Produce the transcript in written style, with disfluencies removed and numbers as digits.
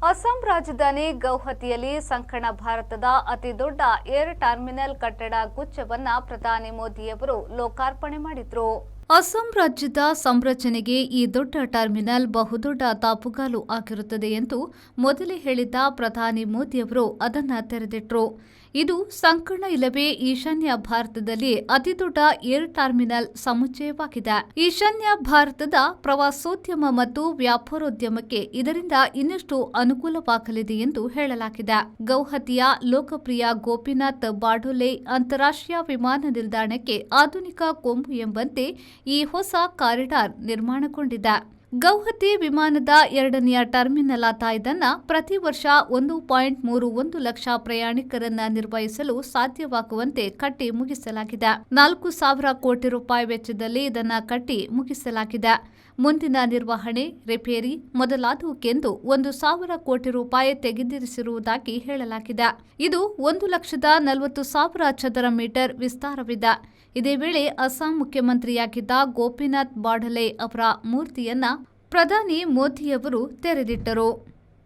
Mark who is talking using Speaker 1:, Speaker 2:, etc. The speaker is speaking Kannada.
Speaker 1: ಅಸ್ಸಾಂ ರಾಜಧಾನಿ ಗೌಹತಿಯಲ್ಲಿ ಸಂಕಣ ಭಾರತದ ಅತಿದೊಡ್ಡ ಏರ್ ಟರ್ಮಿನಲ್ ಕಟ್ಟಡ ಗುಚ್ಛವನ್ನ ಪ್ರಧಾನಿ ಮೋದಿಯವರು ಲೋಕಾರ್ಪಣೆ ಮಾಡಿದರು. ಅಸ್ಸಾಂ ರಾಜ್ಯದ ಸಂರಚನೆಗೆ ಈ ದೊಡ್ಡ ಟರ್ಮಿನಲ್ ಬಹುದೊಡ್ಡ ತಾಪುಗಾಲು ಆಗಿರುತ್ತದೆ ಎಂದು ಮೊದಲೇ ಹೇಳಿದ್ದ ಪ್ರಧಾನಿ ಮೋದಿಯವರು ಅದನ್ನು ತೆರೆದಿಟ್ಟರು. ಇದು ಸಂಕಣ ಇಲ್ಲವೇ ಈಶಾನ್ಯ ಭಾರತದಲ್ಲಿ ಅತಿದೊಡ್ಡ ಏರ್ ಟರ್ಮಿನಲ್ ಸಮುಚ್ಚಯವಾಗಿದೆ. ಈಶಾನ್ಯ ಭಾರತದ ಪ್ರವಾಸೋದ್ಯಮ ಮತ್ತು ವ್ಯಾಪಾರೋದ್ಯಮಕ್ಕೆ ಇದರಿಂದ ಇನ್ನಷ್ಟು ಅನುಕೂಲವಾಗಲಿದೆ ಎಂದು ಹೇಳಲಾಗಿದೆ. ಗೌಹತಿಯ ಲೋಕಪ್ರಿಯ ಗೋಪಿನಾಥ್ ಬಾರ್ಡೋಲೆ ಅಂತಾರಾಷ್ಟ್ರೀಯ ವಿಮಾನ ನಿಲ್ದಾಣಕ್ಕೆ ಆಧುನಿಕ ಕೊಂಬು ಎಂಬಂತೆ ಈ ಹೊಸ ಕಾರಿಡಾರ್ ನಿರ್ಮಾಣಗೊಂಡಿದೆ. ಗೌಹತಿ ವಿಮಾನದ ಎರಡನೆಯ ಟರ್ಮಿನಲ್ ಆದ ಇದನ್ನು ಪ್ರತಿ ವರ್ಷ 1.31 ಲಕ್ಷ ಪ್ರಯಾಣಿಕರನ್ನ ನಿರ್ವಹಿಸಲು ಸಾಧ್ಯವಾಗುವಂತೆ ಕಟ್ಟಿ ಮುಗಿಸಲಾಗಿದೆ. 4,000 ಕೋಟಿ ರೂಪಾಯಿ ವೆಚ್ಚದಲ್ಲಿ ಇದನ್ನು ಕಟ್ಟಿ ಮುಗಿಸಲಾಗಿದೆ. ಮುಂದಿನ ನಿರ್ವಹಣೆ, ರಿಪೇರಿ ಮೊದಲಾದವುಕ್ಕೆಂದು 1,000 ಕೋಟಿ ರೂಪಾಯಿ ತೆಗೆದಿರಿಸಿರುವುದಾಗಿ ಹೇಳಲಾಗಿದೆ. ಇದು 1,40,000 ಚದರ ಮೀಟರ್ ವಿಸ್ತಾರವಿದೆ. ಇದೇ ವೇಳೆ ಅಸ್ಸಾಂ ಮುಖ್ಯಮಂತ್ರಿಯಾಗಿದ್ದ ಗೋಪಿನಾಥ್ ಬಾರ್ಡೋಲೆ ಅವರ ಮೂರ್ತಿಯನ್ನ ಪ್ರಧಾನಿ ಮೋದಿಯವರು ತೆರೆದಿಟ್ಟರು.